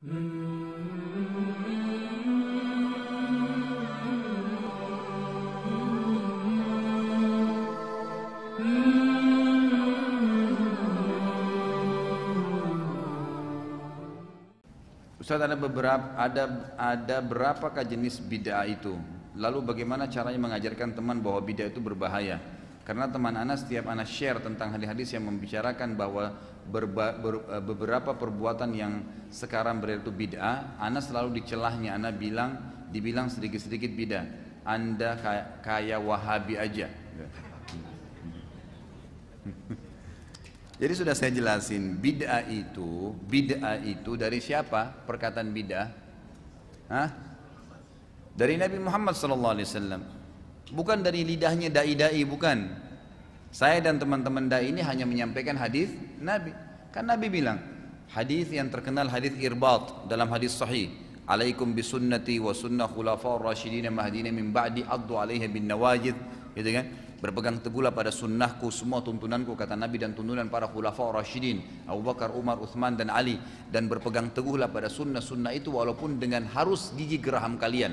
Ustaz, ada berapakah jenis bid'ah itu? Lalu bagaimana caranya mengajarkan teman bahwa bid'ah itu berbahaya? Karena teman Anas setiap Anas share tentang hadis-hadis yang membicarakan bahwa beberapa perbuatan yang sekarang beredar itu bid'ah, Anas selalu dicelahnya, dibilang sedikit-sedikit bid'ah. Anda kayak Wahabi aja. Jadi sudah saya jelasin, bid'ah itu dari siapa? Perkataan bid'ah? Hah? Dari Nabi Muhammad SAW. Bukan dari lidahnya dai-dai, bukan. Saya dan teman-teman dai ini hanya menyampaikan hadis Nabi. Kan Nabi bilang, hadis yang terkenal hadis irbat dalam hadis sahih. Alaikum bisunnati wa sunnah khulafa'ur rasyidin mahdina min ba'di addu 'alaiha bin nawajid, gitu kan? Berpegang teguhlah pada sunnahku, semua tuntunanku, kata Nabi, dan tuntunan para khulafa'ur rasyidin Abu Bakar, Umar, Uthman dan Ali. Dan berpegang teguhlah pada sunnah-sunnah itu walaupun dengan harus gigi geraham kalian.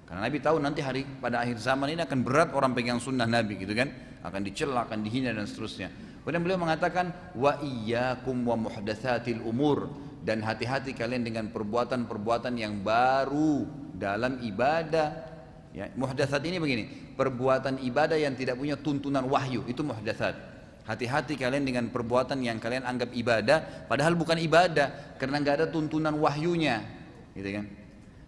Karena Nabi tahu nanti pada akhir zaman ini akan berat orang pegang sunnah Nabi, gitu kan? Akan dicela, akan dihina dan seterusnya. Kemudian beliau mengatakan, wa iyyakum wa muhdatsatil umur, dan hati-hati kalian dengan perbuatan-perbuatan yang baru dalam ibadah. Ya, muhdatsat ini begini, perbuatan ibadah yang tidak punya tuntunan wahyu, itu muhdatsat. Hati-hati kalian dengan perbuatan yang kalian anggap ibadah, padahal bukan ibadah, karena nggak ada tuntunan wahyunya, gitu kan?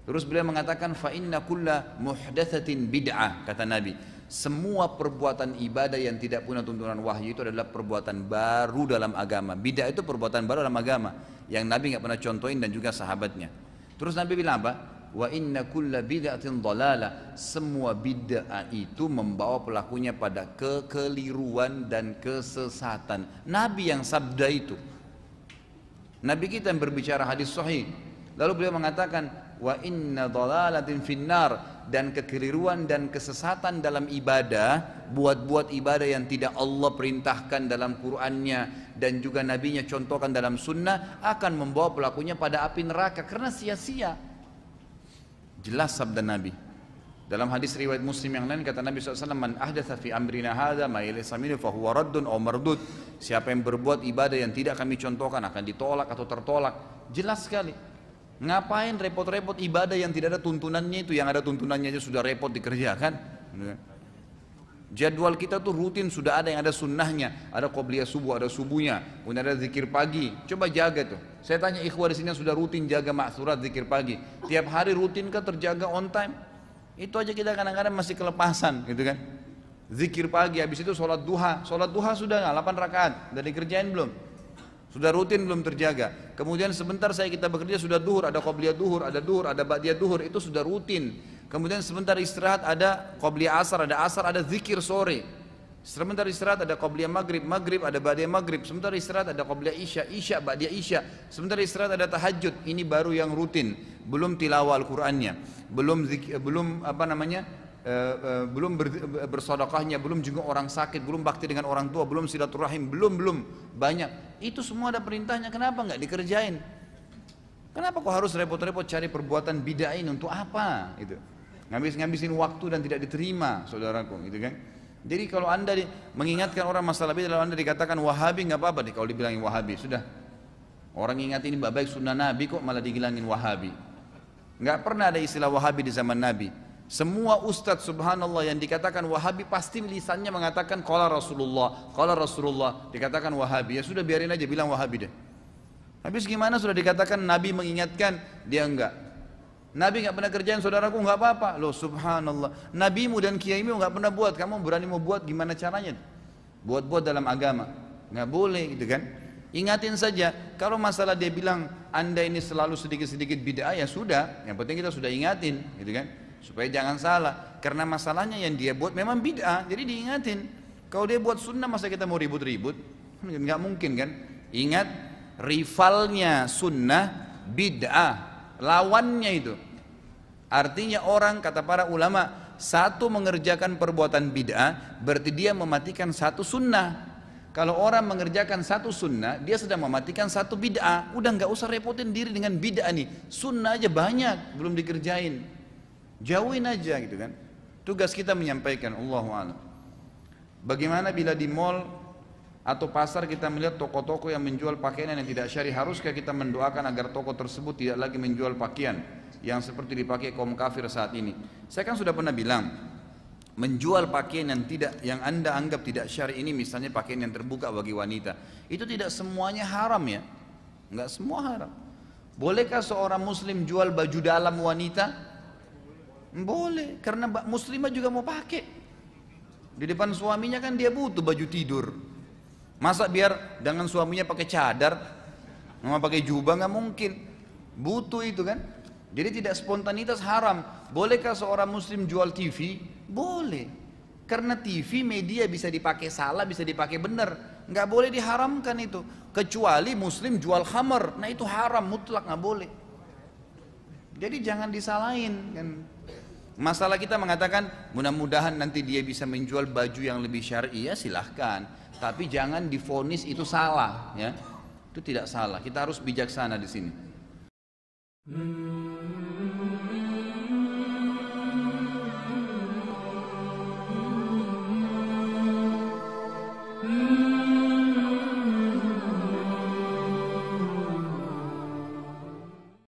Terus beliau mengatakan, fa inna kulla muhdatsatin bid'ah, kata Nabi. Semua perbuatan ibadah yang tidak punya tuntunan wahyu itu adalah perbuatan baru dalam agama. Bid'ah itu perbuatan baru dalam agama yang Nabi nggak pernah contohin dan juga sahabatnya. Terus Nabi bilang apa? Wa inna kulla bid'atin dhalalah. Semua bid'ah itu membawa pelakunya pada kekeliruan dan kesesatan. Nabi yang sabda itu. Nabi kita yang berbicara hadis sahih. Lalu beliau mengatakan, wa inna dhalalatin finnar, dan kekeliruan dan kesesatan dalam ibadah, buat ibadah yang tidak Allah perintahkan dalam Qur'annya dan juga Nabinya contohkan dalam sunnah, akan membawa pelakunya pada api neraka karena sia-sia. Jelas sabda Nabi. Dalam hadis riwayat Muslim yang lain kata Nabi SAW, man ahdatsa fi amrina hadza ma laysa minhu fa huwa raddun aw mardud. Siapa yang berbuat ibadah yang tidak kami contohkan akan ditolak atau tertolak. Jelas sekali. Ngapain repot-repot ibadah yang tidak ada tuntunannya itu, yang ada tuntunannya aja sudah repot dikerjakan. Jadwal kita tuh rutin sudah ada yang ada sunnahnya, ada qobliyah subuh, ada subuhnya, kemudian ada zikir pagi. Coba jaga tuh. Saya tanya ikhwah di sini yang sudah rutin jaga ma'surat zikir pagi. Tiap hari rutin kah terjaga on time? Itu aja kita kadang-kadang masih kelepasan, gitu kan? Zikir pagi, habis itu sholat duha. Sholat duha sudah nggak? 8 rakaat, udah dikerjain belum? Sudah rutin belum terjaga. Kemudian sebentar kita bekerja sudah duhur, ada qobliyah duhur, ada ba'diyah duhur, itu sudah rutin. Kemudian sebentar istirahat ada qobliyah asar, ada zikir sore. Sebentar istirahat ada qobliyah maghrib, ada ba'diyah maghrib. Sebentar istirahat ada qobliyah isya, ba'diyah isya. Sebentar istirahat ada tahajud. Ini baru yang rutin. Belum tilawah Al-Qur'annya, belum bersedekahnya, belum juga orang sakit, belum bakti dengan orang tua, belum silaturahim, belum banyak. Itu semua ada perintahnya, kenapa nggak dikerjain? Kenapa kok harus repot-repot cari perbuatan bid'ah ini untuk apa? Itu ngabisin waktu dan tidak diterima, saudaraku, gitu kan? Jadi kalau anda mengingatkan orang masalah bid'ah, lalu anda dikatakan Wahabi, nggak apa-apa deh kalau dibilangin Wahabi, sudah. Orang ingat ini baik sunnah Nabi kok malah dibilangin Wahabi. Nggak pernah ada istilah Wahabi di zaman Nabi. Semua ustadz subhanallah yang dikatakan Wahabi pasti lisannya mengatakan qala Rasulullah, dikatakan Wahabi. Ya sudah biarin aja bilang Wahabi deh. Habis gimana sudah dikatakan Nabi mengingatkan, dia enggak. Nabi enggak pernah kerjain, saudaraku, enggak apa-apa. Loh subhanallah. Nabimu dan kiaimu enggak pernah buat, kamu berani mau buat, gimana caranya? Buat dalam agama. Enggak boleh gitu kan. Ingatin saja, kalau masalah dia bilang anda ini selalu sedikit-sedikit bid'ah, ya sudah, yang penting kita sudah ingatin gitu kan. Supaya jangan salah, karena masalahnya yang dia buat memang bid'ah, jadi diingatin. Kalau dia buat sunnah masa kita mau ribut-ribut? Nggak mungkin kan? Ingat, rivalnya sunnah bid'ah, lawannya itu. Artinya orang, kata para ulama, satu mengerjakan perbuatan bid'ah berarti dia mematikan satu sunnah. Kalau orang mengerjakan satu sunnah, dia sedang mematikan satu bid'ah. Udah nggak usah repotin diri dengan bid'ah nih. Sunnah aja banyak belum dikerjain. Jauhin aja gitu kan. Tugas kita menyampaikan, Allahu a'lam. Bagaimana bila di mall atau pasar kita melihat toko-toko yang menjual pakaian yang tidak syar'i, haruskah kita mendoakan agar toko tersebut tidak lagi menjual pakaian yang seperti dipakai kaum kafir saat ini? Saya kan sudah pernah bilang, menjual pakaian yang Anda anggap tidak syar'i ini, misalnya pakaian yang terbuka bagi wanita, itu tidak semuanya haram ya. Enggak semua haram. Bolehkah seorang muslim jual baju dalam wanita? Boleh, karena muslimah juga mau pakai. Di depan suaminya kan dia butuh baju tidur. Masa biar dengan suaminya pakai cadar, sama pakai jubah, nggak mungkin. Butuh itu kan. Jadi tidak spontanitas haram. Bolehkah seorang muslim jual TV? Boleh. Karena TV media bisa dipakai salah, bisa dipakai benar. Nggak boleh diharamkan itu. Kecuali muslim jual khamar, nah itu haram mutlak, nggak boleh. Jadi jangan disalahin kan. Masalah kita mengatakan mudah-mudahan nanti dia bisa menjual baju yang lebih syar'i, ya silahkan. Tapi jangan divonis itu salah ya. Itu tidak salah. Kita harus bijaksana di sini.